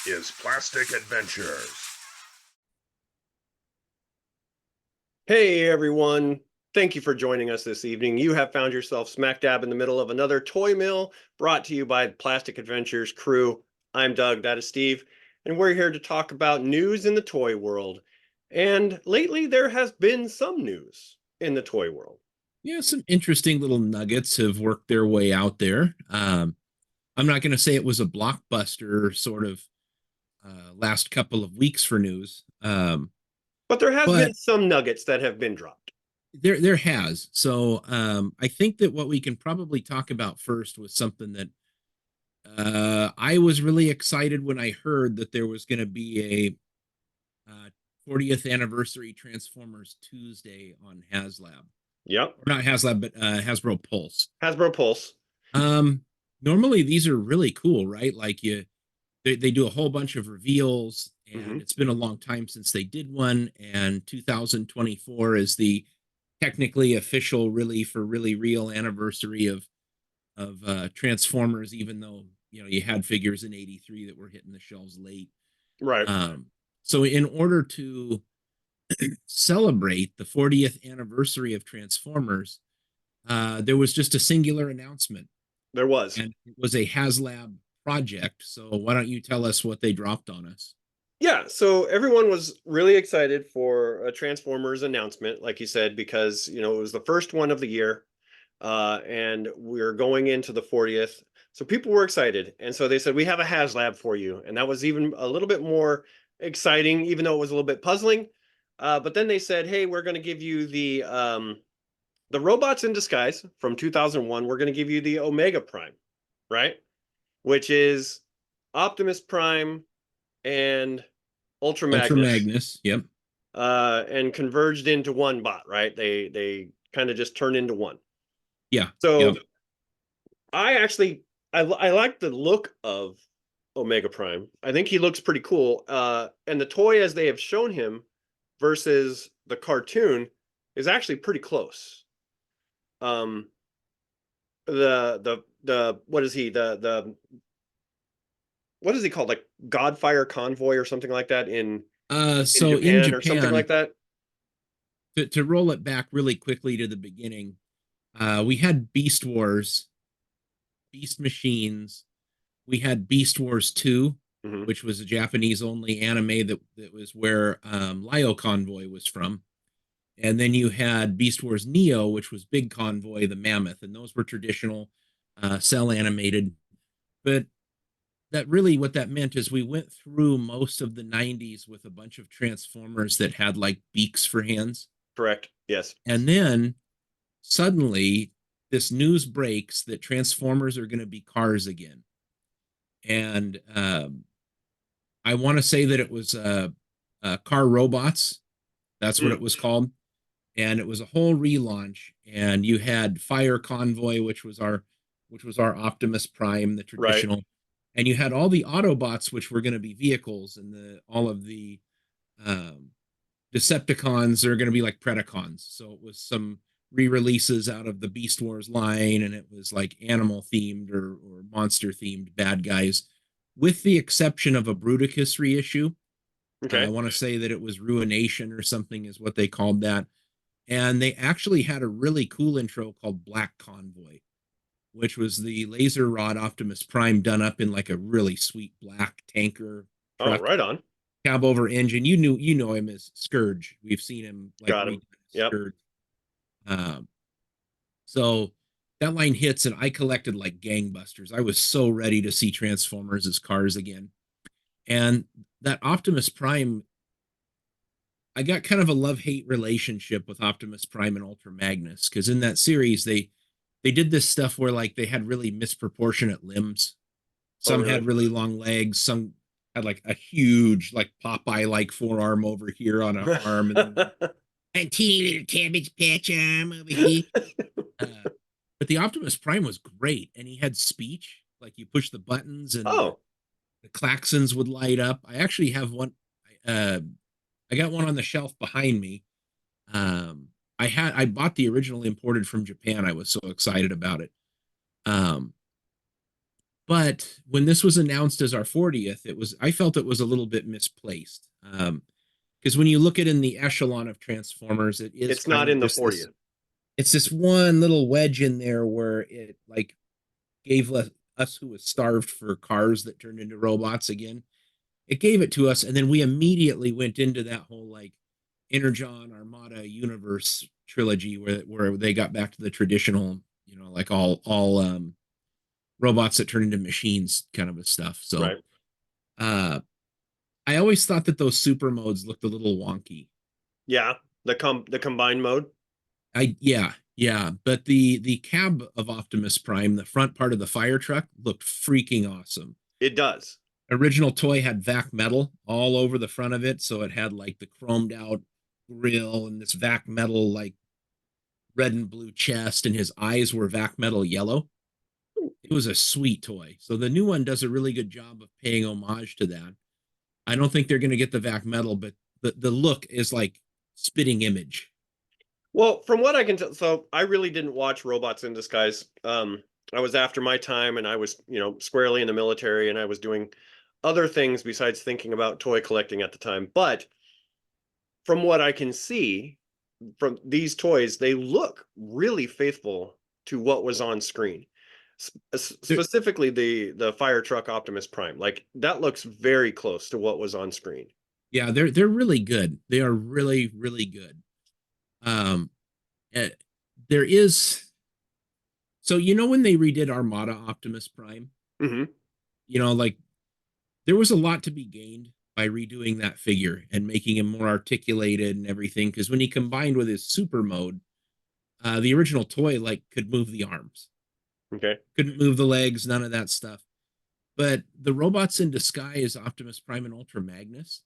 is Plastic Adventures. Hey everyone, thank you for joining us this evening. You have found yourself smack dab in the middle of another toy mill brought to you by Plastic Adventures crew. I'm Doug, that is Steve, and we're here to talk about news in the toy world. And lately there has been some news in the toy world. Yeah, some interesting little nuggets have worked their way out there. I'm not going to say it was a blockbuster sort of last couple of weeks for news, But there has but been some nuggets that have been dropped. there has. So I think that what we can probably talk about first was something that I was really excited when I heard that there was going to be a 40th anniversary Transformers Tuesday on Haslab, Yep, or not Haslab, but Hasbro Pulse. Hasbro Pulse. Um, Normally these are really cool, right? Like they do a whole bunch of reveals, Mm-hmm. and it's been a long time since they did one. And 2024 is the technically official, really for really real anniversary of Transformers. Even though you had figures in '83 that were hitting the shelves late. Right, So in order to celebrate the 40th anniversary of Transformers, there was just a singular announcement, there was. and it was a HasLab project. So why don't you tell us what they dropped on us? Yeah, so everyone was really excited for a Transformers announcement, like you said, because it was the first one of the year, and we're going into the 40th. So people were excited, and so they said we have a HasLab for you, and that was even a little bit more exciting, even though it was a little bit puzzling. But then they said, hey, we're going to give you the robots in disguise from 2001. We're going to give you the Omega Prime, right? Which is Optimus Prime and Ultra Ultra Magnus, Magnus. Yep. and converged into one bot, right? They kind of just turned into one. Yeah. So Yep. I actually I like the look of Omega Prime. I think he looks pretty cool. And the toy as they have shown him versus the cartoon is actually pretty close. Um, the what is he the what is he called, like Godfire Convoy or something like that in So in Japan or something like Japan, that. to roll it back really quickly to the beginning, we had Beast Wars, Beast Machines. We had Beast Wars 2, Mm-hmm. which was a Japanese only anime that was where Lio Convoy was from. And then you had Beast Wars Neo, which was Big Convoy, the Mammoth, and those were traditional cell animated. But that really what that meant is we went through most of the 90s with a bunch of Transformers that had like beaks for hands. Correct. Yes. And then suddenly this news breaks that Transformers are going to be cars again. And I want to say that it was Car Robots. That's what Mm, it was called. And it was a whole relaunch. And you had Fire Convoy, which was our Optimus Prime, the right. traditional. And you had all the Autobots, which were going to be vehicles, and all of the um, Decepticons are going to be like Predacons. So it was some re-releases out of the Beast Wars line, and it was like animal themed or monster themed bad guys, with the exception of a Bruticus reissue. I Okay. want to say that it was Ruination or something is what they called that. And they actually had a really cool intro called Black Convoy, which was the laser rod Optimus Prime done up in like a really sweet black tanker Oh, truck, right on. cab over engine. You know him as Scourge. We've seen him like Got him. redone as Yep. Scourge. Um, so that line hits, and I collected like gangbusters. I was so ready to see Transformers as cars again. And that Optimus Prime, I got kind of a love-hate relationship with Optimus Prime and Ultra Magnus, because in that series they did this stuff where like they had really misproportionate limbs. Oh, Some had really? really long legs, some had like a huge like Popeye like forearm over here on an arm, and then a teeny little cabbage patch arm over here. Uh, but the Optimus Prime was great, and he had speech. Like you push the buttons, and Oh, the klaxons would light up. I actually have one. Uh, I got one on the shelf behind me. Um, I bought the original imported from Japan. I was so excited about it. Um, But when this was announced as our 40th, I felt it was a little bit misplaced. Because when you look at it in the echelon of Transformers, it is It's not kind of in the just this, 40th. it's this one little wedge in there where it like gave us who was starved for cars that turned into robots again. It gave it to us, and then we immediately went into that whole like Energon Armada universe trilogy where they got back to the traditional, like all robots that turn into machines kind of a stuff. So Right. uh I always thought that those super modes looked a little wonky. Yeah. The combined mode. Yeah, but the cab of Optimus Prime, the front part of the fire truck, looked freaking awesome. It does. Original toy had vac metal all over the front of it, so it had like the chromed out grill and this vac metal like red and blue chest, and his eyes were vac metal yellow. It was a sweet toy. So the new one does a really good job of paying homage to that. I don't think they're going to get the vac metal, but the look is like spitting image. Well, from what I can tell, so I really didn't watch Robots in Disguise. I was after my time, and I was, squarely in the military, and I was doing other things besides thinking about toy collecting at the time. But from what I can see from these toys, they look really faithful to what was on screen. They're, Specifically, the fire truck Optimus Prime, like that looks very close to what was on screen. yeah, they're really good. They are really really good. Um, eh, there is so when they redid Armada Optimus Prime, Hmm. like there was a lot to be gained by redoing that figure and making him more articulated and everything. Because when he combined with his super mode, the original toy like could move the arms, Okay. couldn't move the legs, none of that stuff. But the robots in disguise, Optimus Prime and Ultra Magnus,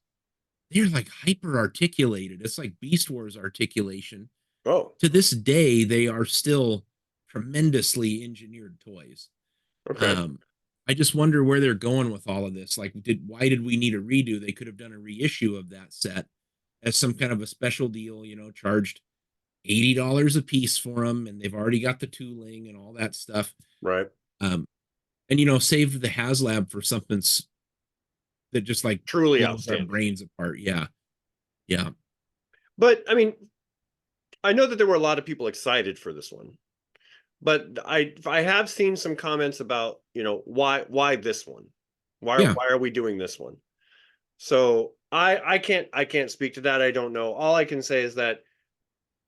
they're like hyper articulated. It's like Beast Wars articulation. Oh, To this day, they are still tremendously engineered toys. okay. Um, I just wonder where they're going with all of this. Like, why did we need a redo? They could have done a reissue of that set as some kind of a special deal, charged $80 a piece for them, and they've already got the tooling and all that stuff. Right. Um, and saved the Haslab for something that just like Truly blows our outstanding. brains apart. Yeah, yeah, But I mean, I know that there were a lot of people excited for this one, but I have seen some comments about, why this one? Why yeah. why are we doing this one? So I can't speak to that. I don't know. All I can say is that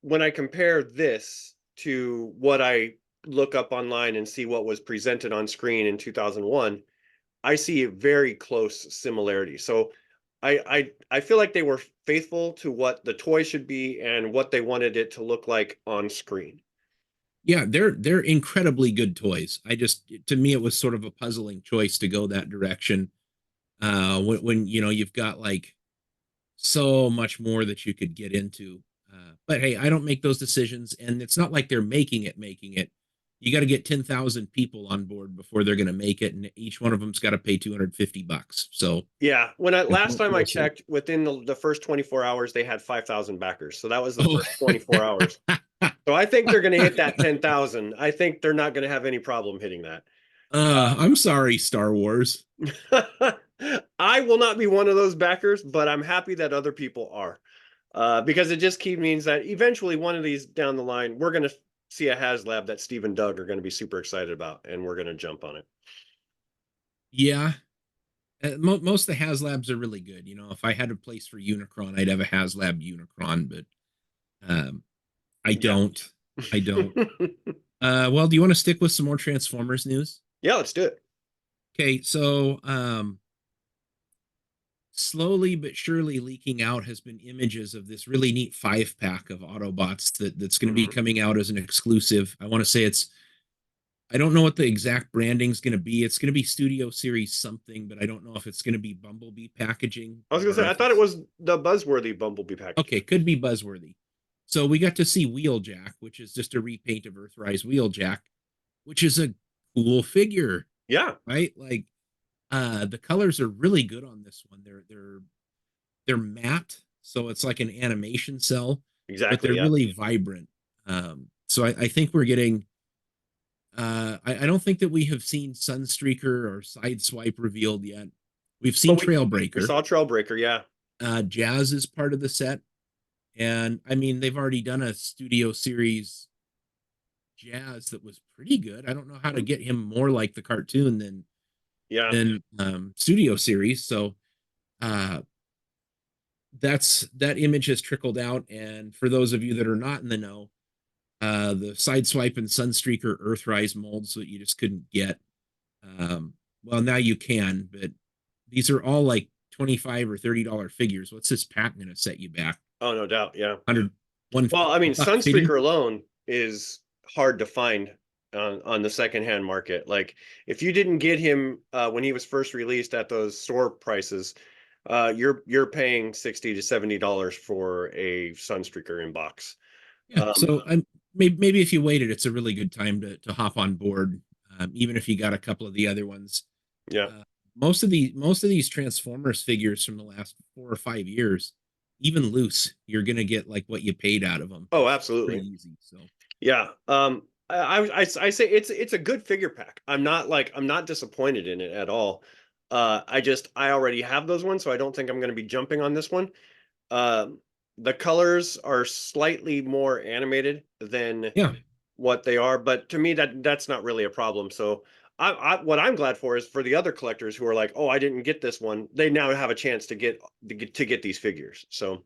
when I compare this to what I look up online and see what was presented on screen in 2001, I see a very close similarity. So I feel like they were faithful to what the toy should be and what they wanted it to look like on screen. Yeah, they're incredibly good toys. To me it was sort of a puzzling choice to go that direction. When you've got like so much more that you could get into. But hey, I don't make those decisions, and it's not like they're making it. You got to get 10,000 people on board before they're going to make it, and each one of them's got to pay $250. So Yeah, when I last time I we'll see. checked, within the first 24 hours, they had 5,000 backers. So that was the Oh, first 24 hours. So I think they're going to hit that 10,000. I think they're not going to have any problem hitting that. I'm sorry, Star Wars. I will not be one of those backers, but I'm happy that other people are, because it just means that eventually one of these down the line, we're going to see a HasLab that Steve and Doug are going to be super excited about, and we're going to jump on it. Yeah, most of the HasLabs are really good. If I had a place for Unicron, I'd have a HasLab Unicron, but um, I Yeah. don't. I don't. Well, do you want to stick with some more Transformers news? Yeah, let's do it. Okay, so slowly but surely leaking out has been images of this really neat 5-pack of Autobots that's going to be Mhm. coming out as an exclusive. I want to say I don't know what the exact branding is going to be. It's going to be Studio Series something, but I don't know if it's going to be Bumblebee packaging I was going to or say, I if thought it it's was the Buzzworthy Bumblebee package. okay, could be Buzzworthy. So we got to see Wheeljack, which is just a repaint of Earthrise Wheeljack, which is a cool figure, Yeah, right? Like the colors are really good on this one. They're matte, so it's like an animation cell, but exactly. they're Yeah. really vibrant. So I think we're getting I don't think that we have seen Sunstreaker or Sideswipe revealed yet. We've seen But we Trailbreaker. saw Trailbreaker, yeah. Jazz is part of the set. And I mean, they've already done a studio series Jazz that was pretty good. I don't know how to get him more like the cartoon than studio series. So uh that image has trickled out. And for those of you that are not in the know, the Sideswipe and Sunstreaker Earthrise molds that you just couldn't get. Well, now you can, but these are all like $25 or $30 figures. What's this pack going to set you back? Oh, no doubt, yeah. 100, Well, I mean, $1 figure? Sunstreaker alone is hard to find on the secondhand market. Like, if you didn't get him when he was first released at those store prices, you're paying $60 to $70 for a Sunstreaker in box. Yeah. So I'm maybe if you waited, it's a really good time to hop on board, even if you got a couple of the other ones. Yeah. Most of these Transformers figures from the last 4 or 5 years, even loose, you're gonna get like what you paid out of them. Oh, It's absolutely. pretty easy. So Yeah. I say it's a good figure pack. I'm not disappointed in it at all. I already have those ones, so I don't think I'm going to be jumping on this one. Um, the colors are slightly more animated than yeah, what they are, but to me that's not really a problem. So what I'm glad for is for the other collectors who are like, oh, I didn't get this one. They now have a chance to get these figures. So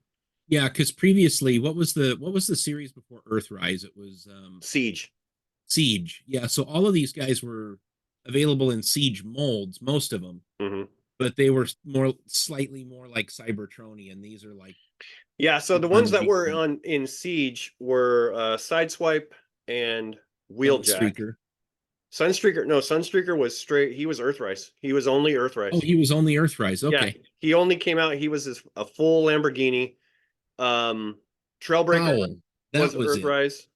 yeah, because previously, what was the series before Earthrise? It was Siege. Siege. Yeah, so all of these guys were available in Siege molds, most of them, Hmm. but they were slightly more like Cybertronian. And these are like Yeah, so the ones that were on in Siege were Sideswipe and Wheeljack. Sunstreaker. Sunstreaker was straight. He was Earthrise. He was only Oh, Earthrise. he was only Earthrise. Yeah, Okay. he only came out. He was a full Lamborghini. Trailbreaker Prowl. was That was it. Earthrise.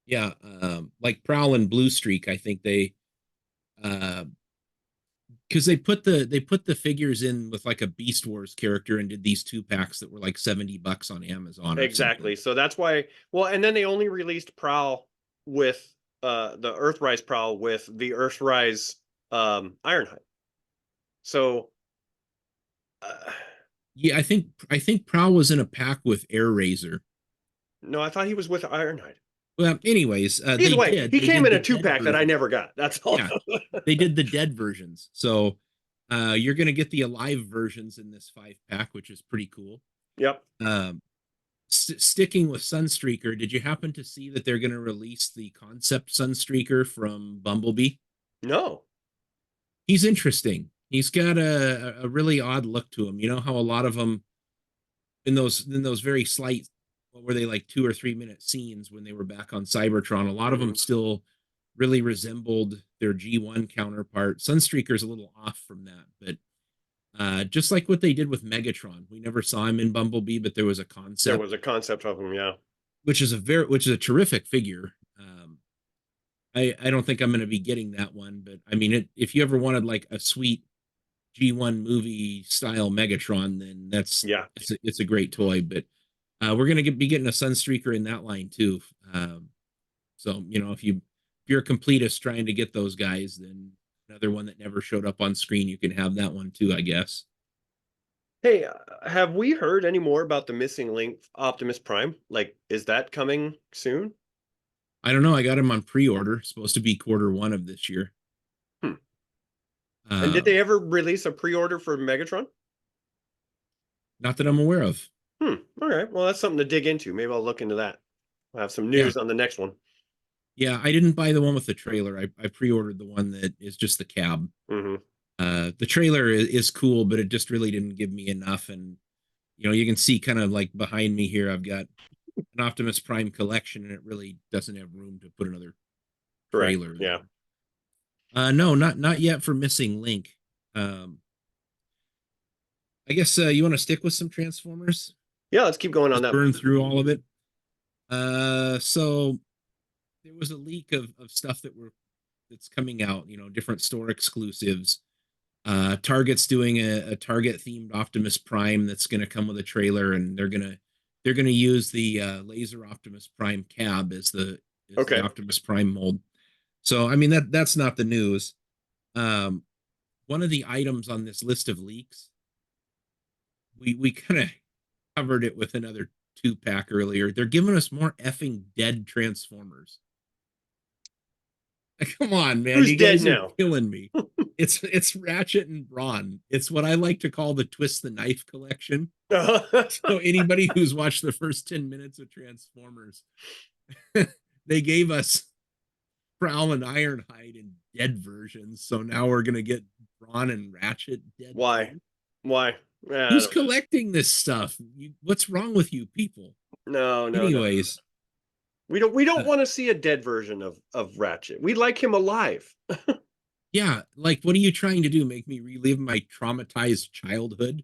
Yeah. Like Prowl and Blue Streak, I think they because they put the figures in with like a Beast Wars character and did these 2 packs that were like $70 on Amazon or Exactly. something. So that's why. Well, and then they only released Prowl with the Earthrise Prowl with the Earthrise Ironhide. So Yeah, I think Prowl was in a pack with Air Razor. no, I thought he was with Ironhide. Well, anyways, Either they way, did. he They came did in the a 2-pack that I version. never got. That's all. Yeah, they did the dead versions. So you're gonna get the alive versions in this 5-pack, which is pretty cool. Yep. Sticking with Sunstreaker, did you happen to see that they're gonna release the concept Sunstreaker from Bumblebee? No. He's interesting. He's got a really odd look to him. You know how a lot of them in those very slight, what were they, like 2 or 3 minute scenes when they were back on Cybertron, a lot of them still really resembled their G1 counterpart. Sunstreaker's a little off from that, but just like what they did with Megatron, we never saw him in Bumblebee, but there was a There concept, was a concept of him, yeah. which is a terrific figure. I don't think I'm going to be getting that one, but I mean, if you ever wanted like a sweet G1 movie style Megatron, then Yeah. it's a great toy. But we're gonna be getting a Sunstreaker in that line too. So if you're a completist trying to get those guys, then another one that never showed up on screen, you can have that one too, I guess. Hey, have we heard any more about the missing link Optimus Prime? Like, is that coming soon? I don't know. I got him on pre-order. Supposed to be Q1 of this year. And did they ever release a pre-order for Megatron? Not that I'm aware of. All right. Well, that's something to dig into. Maybe I'll look into that. I'll have some news on the next one. Yeah, I didn't buy the one with the trailer. I pre-ordered the one that is just the cab. Mm-hmm. The trailer is cool, but it just really didn't give me enough. And you can see kind of like behind me here, I've got an Optimus Prime collection, and it really doesn't have room to put another Correct. trailer. Yeah. No, not yet for Missing Link. I guess you want to stick with some Transformers? Yeah, let's keep going on that. Burn through all of it. So there was a leak of stuff that's coming out. Different store exclusives. Target's doing a Target themed Optimus Prime that's going to come with a trailer, and they're gonna use the laser Optimus Prime cab as the Okay. Optimus Prime mold. So I mean that's not the news. Um, one of the items on this list of leaks, we kind of covered it with another 2-pack earlier. They're giving us more effing dead Transformers. Come on, man. Who's You dead guys are now? killing me. It's Ratchet and Brawn. It's what I like to call the Twist the Knife collection. So anybody who's watched the first 10 minutes of Transformers, they gave us Prowl and Ironhide in dead versions. So now we're gonna get Brawn and Ratchet dead. Why? Too. Why? Who's collecting this stuff? What's wrong with you people? No. Anyways, We don't want to see a dead version of Ratchet. We like him alive. yeah, like what are you trying to do? Make me relive my traumatized childhood?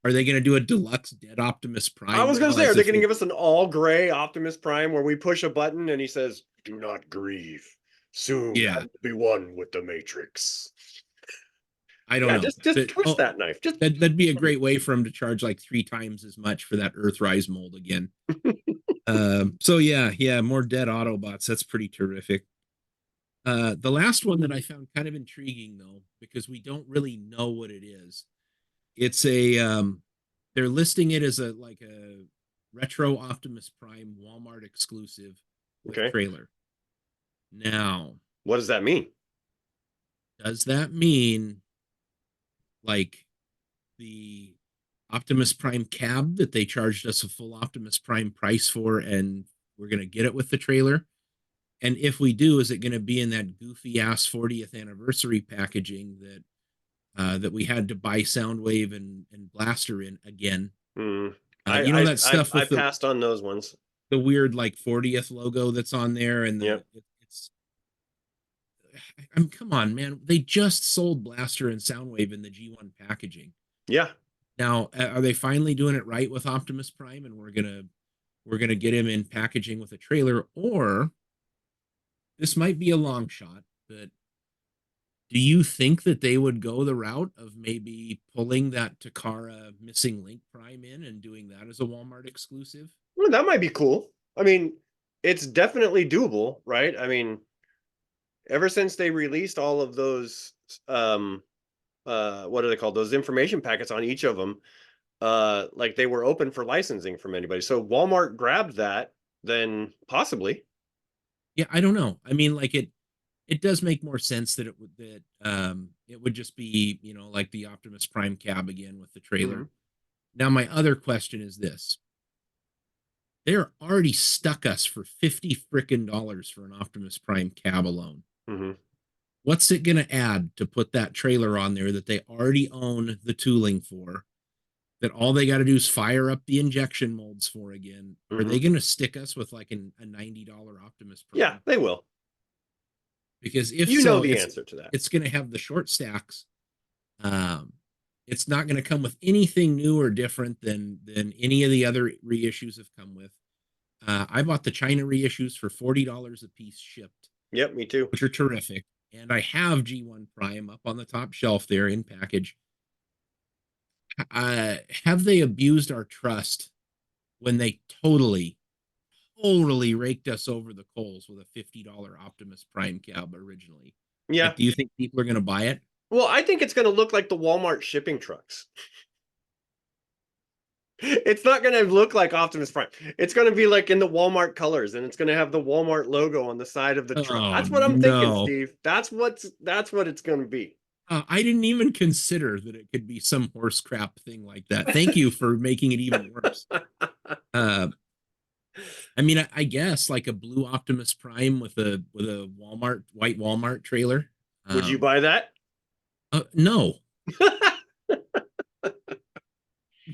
Are they going to do a deluxe Dead Optimus Prime? I was going to now say, are as they if going to it- give us an all gray Optimus Prime where we push a button and he says, "Do not grieve. Soon I Yeah, will be one with the Matrix." I don't Yeah, know. just twist that knife. Just That'd be a great way for him to charge like 3 times as much for that Earthrise mold again. So yeah, more dead Autobots. That's pretty terrific. The last one that I found kind of intriguing though, because we don't really know what it is. It's a they're listing it as a retro Optimus Prime Walmart exclusive with okay. trailer. Now, What does that mean? does that mean like the Optimus Prime cab that they charged us a full Optimus Prime price for, and we're gonna get it with the trailer? And if we do, is it going to be in that goofy ass 40th anniversary packaging that we had to buy Soundwave and Blaster in again? Mm. You know that stuff I with passed on those ones. the weird like 40th logo that's on there, and Yep. it's I mean, come on, man. They just sold Blaster and Soundwave in the G1 packaging. Yeah. Now, are they finally doing it right with Optimus Prime, and we're gonna get him in packaging with a trailer, or this might be a long shot, but do you think that they would go the route of maybe pulling that Takara Missing Link Prime in and doing that as a Walmart exclusive? Well, that might be cool. I mean, it's definitely doable, right? I mean, ever since they released all of those what are they called? Those information packets on each of them, like they were open for licensing from anybody. So Walmart grabbed that, then possibly. Yeah, I don't know. I mean, like it does make more sense that it would just be, like the Optimus Prime cab again with the trailer. Mm-hmm. Now my other question is this. They're already stuck us for 50 freaking dollars for an Optimus Prime cab alone. Mm-hmm. What's it going to add to put that trailer on there that they already own the tooling for? That all they got to do is fire up the injection molds for again. Mm-hmm. Are they going to stick us with like a $90 Optimus Prime? Yeah, they will. Because if you so, know the answer to that. It's going to have the short stacks. It's not going to come with anything new or different than any of the other reissues have come with. I bought the China reissues for $40 a piece shipped. Yep, me too. Which are terrific. And I have G1 Prime up on the top shelf there in package. Have they abused our trust when they totally raked us over the coals with a $50 Optimus Prime cab originally? Yeah. Like, do you think people are going to buy it? Well, I think it's going to look like the Walmart shipping trucks. It's not going to look like Optimus Prime. It's going to be like in the Walmart colors, and it's going to have the Walmart logo on the side of the truck. That's what I'm thinking, Steve. That's what it's going to be. I didn't even consider that it could be some horse crap thing like that. Thank you for making it even worse. I mean, I guess like a blue Optimus Prime with a white Walmart trailer. Would you buy that? No.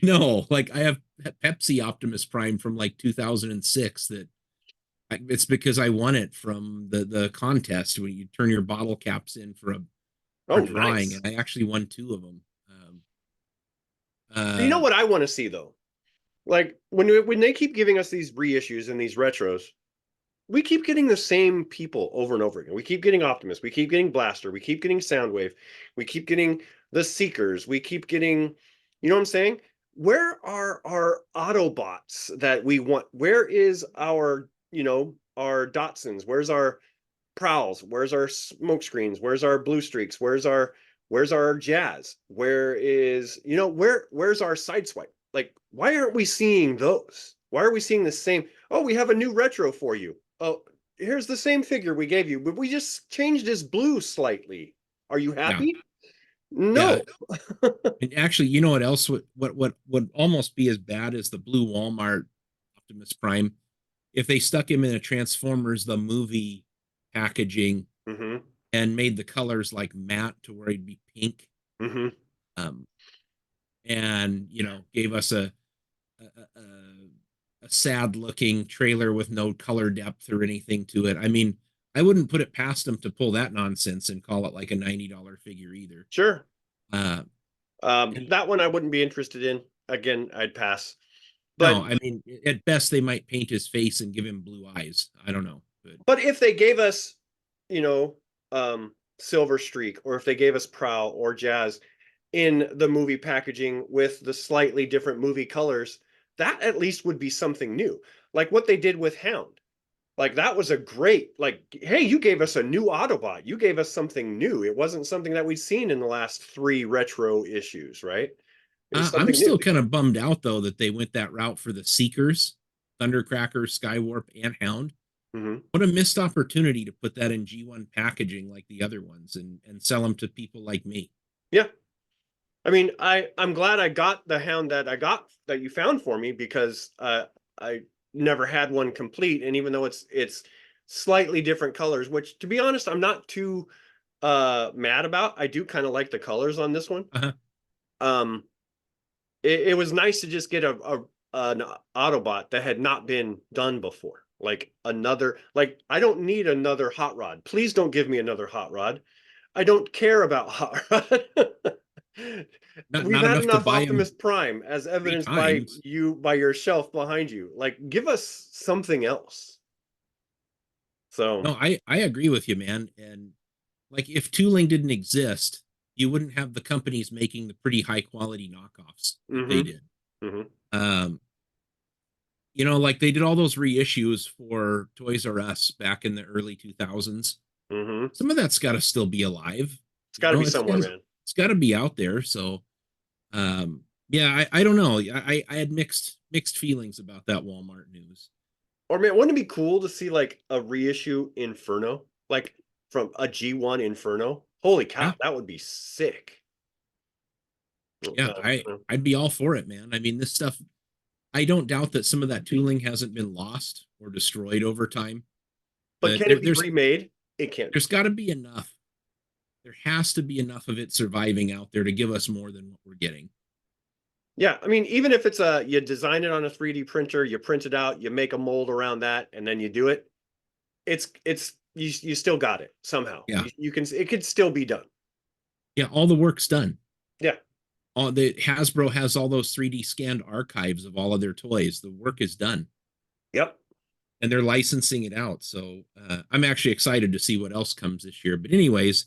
No, like I have Pepsi Optimus Prime from like 2006 that it's because I won it from the contest when you turn your bottle caps in for a drawing, nice. and I actually won 2 of them. You know what I want to see though? Like when they keep giving us these reissues and these retros, we keep getting the same people over and over again. We keep getting Optimus, we keep getting Blaster, we keep getting Soundwave, we keep getting the Seekers, we keep getting, you know what I'm saying? Where are our Autobots that we want? Where is our, our Datsuns? Where's our prowls? Where's our smoke screens? Where's our blue streaks? Where's our jazz? Where's our side swipe? Like, why aren't we seeing those? Why are we seeing the same? Oh, we have a new retro for you. Oh, here's the same figure we gave you, but we just changed his blue slightly. Are you Yeah. happy? Yeah. No. And actually, you know what else would almost be as bad as the blue Walmart Optimus Prime if they stuck him in a Transformers the movie packaging Mm-hmm. and made the colors like matte to where he'd be pink. Mm-hmm. Um, and gave us a, a sad looking trailer with no color depth or anything to it. I mean, I wouldn't put it past them to pull that nonsense and call it like a $90 figure either. Sure. Uh, and That one I wouldn't be interested in. Again, I'd pass. But no, I mean, at best they might paint his face and give him blue eyes. I don't know, but if they gave us, you know, Silver Streak, or if they gave us Prowl or Jazz in the movie packaging with the slightly different movie colors, that at least would be something new. Like what they did with Hound. Like that was a great, like, hey, you gave us a new Autobot. You gave us something new. It wasn't something that we'd seen in the last 3 retro issues, right? It was I'm something new. still kind of bummed out though that they went that route for the Seekers, Thundercracker, Skywarp, and Hound. Mm-hmm. What a missed opportunity to put that in G1 packaging like the other ones and sell them to people like me. Yeah. I mean, I'm glad I got the Hound that you found for me, because I never had one complete, and even though it's slightly different colors, which to be honest, I'm not too mad about. I do kind of like the colors on this one. Uh-huh. Um, it was nice to just get an Autobot that had not been done before. Like I don't need another Hot Rod. Please don't give me another Hot Rod. I don't care about Hot Rod. We've Not had enough to enough buy them Optimus Prime, as 3 evidenced times. by your shelf behind you. Like, give us something else. So, No, I agree with you, man. And like if tooling didn't exist, you wouldn't have the companies making the pretty high quality knockoffs that they mm-hmm, did. mm-hmm, Um, like they did all those reissues for Toys R Us back in the early 2000s. mm-hmm. Some of that's got to still be alive. It's got to be somewhere, man. It's got to be out there. So, yeah, I don't know. I had mixed feelings about that Walmart news. Or man, wouldn't it be cool to see like a reissue Inferno, like from a G1 Inferno? Holy Yeah, cow, that would be sick. yeah, I'd be all for it, man. I mean, this stuff. I don't doubt that some of that tooling hasn't been lost or destroyed over time, But but can it be remade? It can't there's be. got to be enough. There has to be enough of it surviving out there to give us more than what we're getting. Yeah, I mean, even if it's you design it on a 3D printer, you print it out, you make a mold around that, and then you do it, it's you still got it somehow. Yeah, You can, it could still be done. yeah, all the work's done. Yeah. All the Hasbro has all those 3D scanned archives of all of their toys. The work is done. Yep. And they're licensing it out. So I'm actually excited to see what else comes this year. But anyways,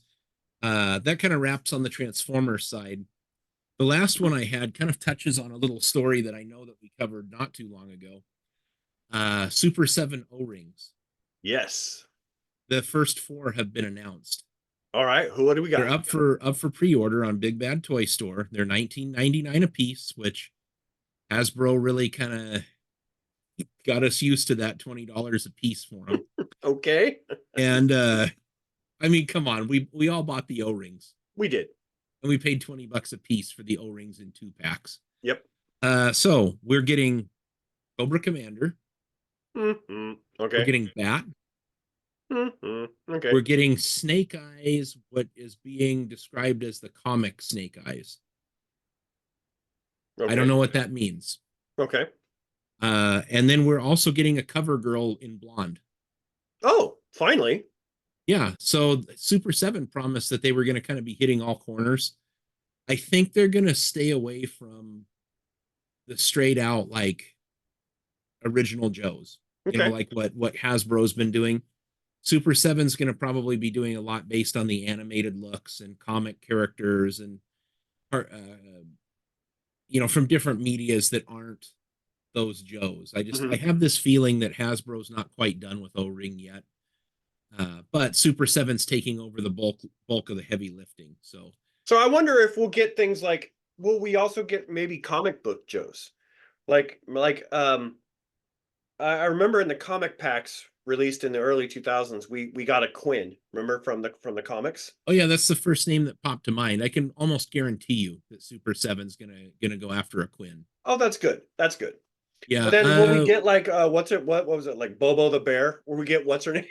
that kind of wraps on the Transformers side. The last one I had kind of touches on a little story that I know that we covered not too long ago. Super 7 O-rings. Yes. The first 4 have been announced. All right. What do we got? They're up for pre-order on Big Bad Toy Store. They're $19.99 a piece, which Hasbro really kind of got us used to that $20 a piece for them. Okay. And I mean, come on, we all bought the O-rings. We did. And we paid $20 a piece for the O-rings in 2 packs. Yep. So we're getting Cobra Commander. Mm-hmm. Okay. We're getting Bat. Mm-hmm. Okay. We're getting Snake Eyes, what is being described as the comic Snake Eyes. Okay. I don't know what that means. Okay. And then we're also getting a cover girl in blonde. Oh, finally. Yeah. So Super 7 promised that they were going to kind of be hitting all corners. I think they're going to stay away from the straight out like original Joes. Okay. Like what Hasbro's been doing. Super 7's going to probably be doing a lot based on the animated looks and comic characters and from different medias that aren't those Joes. I have this feeling that Hasbro's not quite done with O-Ring yet. but Super 7's taking over the bulk of the heavy lifting. So I wonder if we'll get things like, will we also get maybe comic book Joes? I remember in the comic packs released in the early 2000s, we got a Quinn. Remember from the comics? oh yeah, that's the first name that popped to mind. I can almost guarantee you that Super 7's gonna go after a Quinn. Oh, that's good. That's good. But Yeah. then will we get like what was it, like Bobo the bear? Will we get what's her name?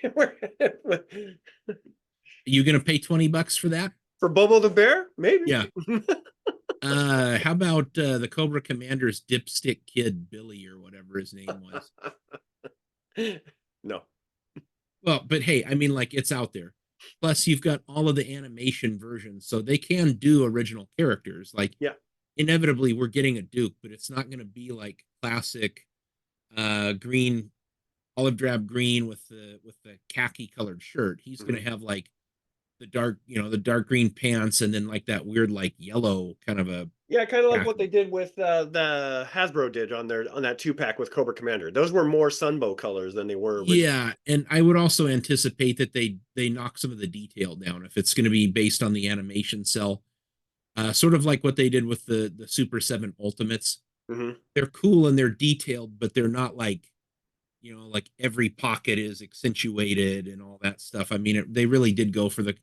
You gonna pay $20 for that? For Bobo the bear? Maybe. Yeah. How about the Cobra Commander's dipstick kid, Billy, or whatever his name was? No. Well, but hey, I mean, like, it's out there. Plus, you've got all of the animation versions, so they can do original characters. Like, Yeah. inevitably, we're getting a Duke, but it's not going to be like classic green, olive drab green with the khaki colored shirt. He's going to have like the dark green pants, and then like that weird like yellow kind of a Yeah, kind of like khaki. what they did with the Hasbro did on that 2-pack with Cobra Commander. Those were more Sunbow colors than they were originally. Yeah, and I would also anticipate that they knock some of the detail down if it's going to be based on the animation cell. Sort of like what they did with the Super 7 Ultimates. Mm-hmm. They're cool and they're detailed, but they're not like, like every pocket is accentuated and all that stuff. I mean, they really did go for the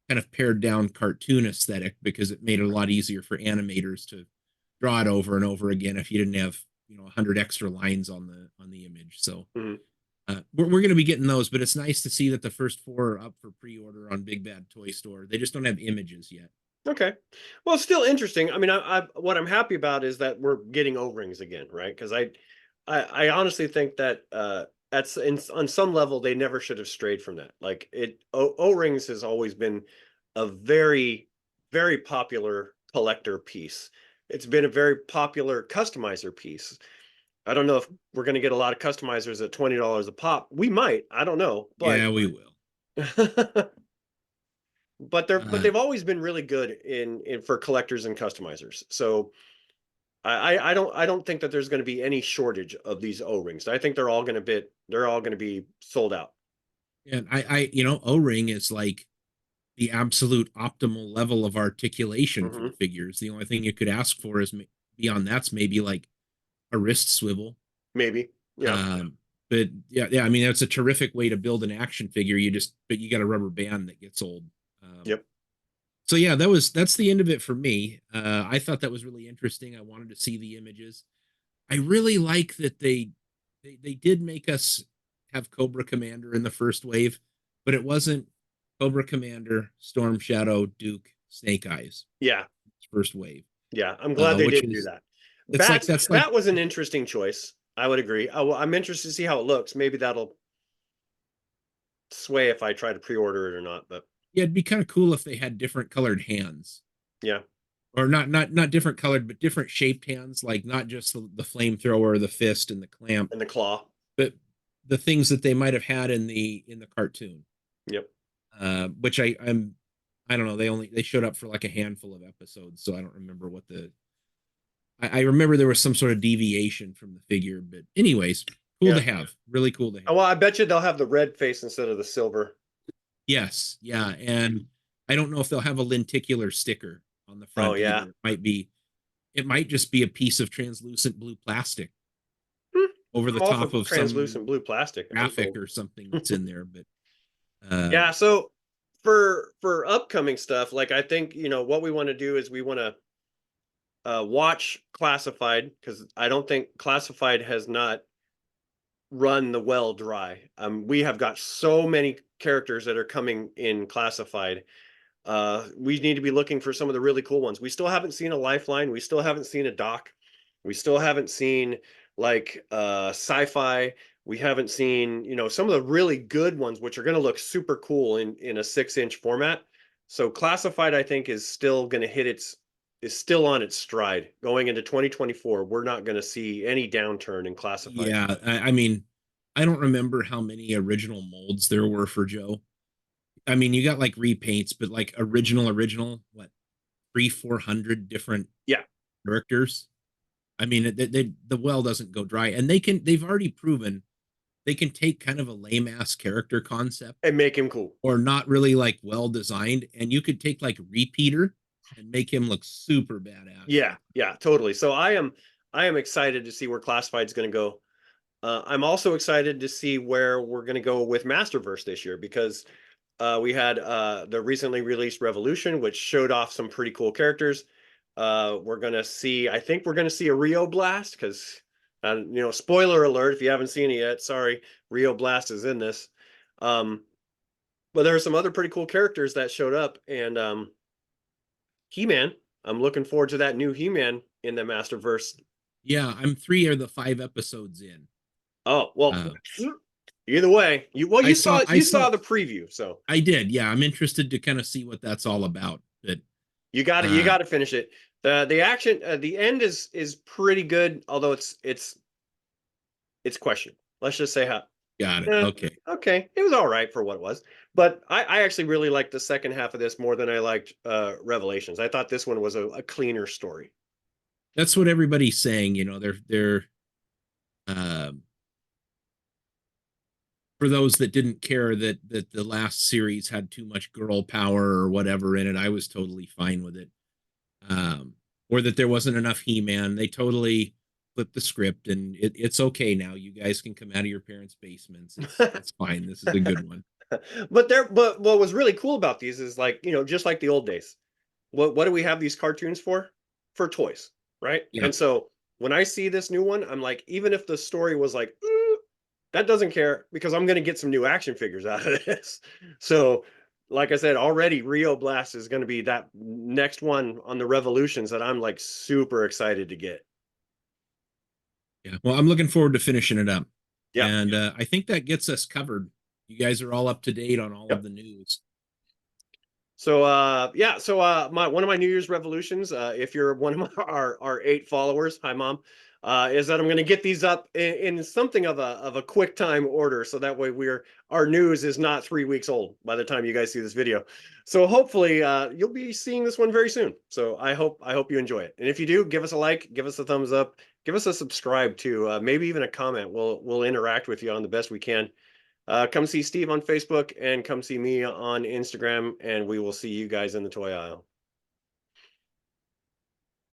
kind of pared down cartoon aesthetic because it made it a lot easier for animators to draw it over and over again if you didn't have 100 extra lines on the image. So Mm-hmm. we're going to be getting those, but it's nice to see that the first 4 are up for pre-order on Big Bad Toy Store. They just don't have images yet. Okay. Well, it's still interesting. I mean, what I'm happy about is that we're getting O-rings again, right? Because I honestly think that on some level they never should have strayed from that. Like O-rings has always been a very, very popular collector piece. It's been a very popular customizer piece. I don't know if we're going to get a lot of customizers at $20 a pop. We might. I don't know, but Yeah, we will. but they've always been really good in for collectors and customizers. So I don't think that there's going to be any shortage of these O-rings. I think they're all going to be sold out. And O-ring is like the absolute optimal level of articulation for Mm-hmm. the figures. The only thing you could ask for is beyond that's maybe like a wrist swivel. Maybe. Yeah. But yeah. I mean, that's a terrific way to build an action figure. But you got a rubber band that gets old. Yep. So yeah, that's the end of it for me. I thought that was really interesting. I wanted to see the images. I really like that they did make us have Cobra Commander in the first wave, but it wasn't Cobra Commander, Storm Shadow, Duke, Snake Eyes. Yeah. First wave. Yeah, I'm glad they didn't do that. That was an interesting choice. I would agree. I'm interested to see how it looks. Maybe that'll sway if I try to pre-order it or not. But yeah, it'd be kind of cool if they had different colored hands. Yeah. Or not different colored, but different shaped hands, like not just the flamethrower, the fist, and the clamp, and the claw, but the things that they might have had in the cartoon. Yep. Which I don't know. They showed up for like a handful of episodes, so I don't remember what I remember there was some sort of deviation from the figure, but anyways, cool to have. Really cool to have. Oh, well, I bet you they'll have the red face instead of the silver. Yes, yeah, and I don't know if they'll have a lenticular sticker on the front. Oh yeah, it might just be a piece of translucent blue plastic over the I'm top of translucent blue plastic graphic or something that's in there. But yeah, so for upcoming stuff, like I think what we want to do is we want to watch Classified, because I don't think Classified has not run the well dry. We have got so many characters that are coming in Classified. We need to be looking for some of the really cool ones. We still haven't seen a Lifeline. We still haven't seen a Doc. We still haven't seen like Sci-Fi. We haven't seen some of the really good ones, which are going to look super cool in a 6-inch format. So Classified, I think, is still going to is still on its stride going into 2024. We're not going to see any downturn in Classified. Yeah, I mean, I don't remember how many original molds there were for Joe. I mean, you got like repaints, but like original, what, 300-400 different characters. I mean, the well doesn't go dry, and they've already proven they can take kind of a lame ass character concept And make him cool. or not really like well designed, and you could take like Repeater and make him look super badass. Yeah, totally. So I am excited to see where Classified's going to go. I'm also excited to see where we're going to go with Masterverse this year, because we had the recently released Revolution, which showed off some pretty cool characters. We're going to see, I think we're going to see a Rio Blast, because, spoiler alert, if you haven't seen it yet, sorry, Rio Blast is in this. But there are some other pretty cool characters that showed up, and He-Man, I'm looking forward to that new He-Man in the Masterverse. Yeah, I'm 3 or the 5 episodes in. Oh, well, either way, you I saw saw the preview, so I did. Yeah, I'm interested to kind of see what that's all about. But you got to finish it. The action, the end is pretty good, although it's questionable. Let's just say how. got it. Okay. Okay, it was all right for what it was, but I actually really liked the second half of this more than I liked Revelations. I thought this one was a cleaner story. That's what everybody's saying. They're for those that didn't care that the last series had too much girl power or whatever in it, I was totally fine with it. Or that there wasn't enough He-Man. They totally flipped the script, and it's okay now. You guys can come out of your parents' basements. It's fine. This is a good one. But what was really cool about these is, like, just like the old days. What do we have these cartoons for? For toys, right? Yeah. And so when I see this new one, I'm like, even if the story was like, that doesn't care, because I'm going to get some new action figures out of this. So, like I said, already Rio Blast is going to be that next one on the Revolutions that I'm like super excited to get. Yeah. Well, I'm looking forward to finishing it up. Yeah. And I think that gets us covered. You guys are all up to date on all Yep. of the news. So one of my New Year's revolutions, if you're one of our 8 followers, hi mom, is that I'm going to get these up in something of a quick time order, so that way our news is not 3 weeks old by the time you guys see this video. So hopefully you'll be seeing this one very soon. So I hope you enjoy it, and if you do, give us a like, give us a thumbs up, give us a subscribe too, maybe even a comment. We'll interact with you on the best we can. Come see Steve on Facebook and come see me on Instagram, and we will see you guys in the toy aisle.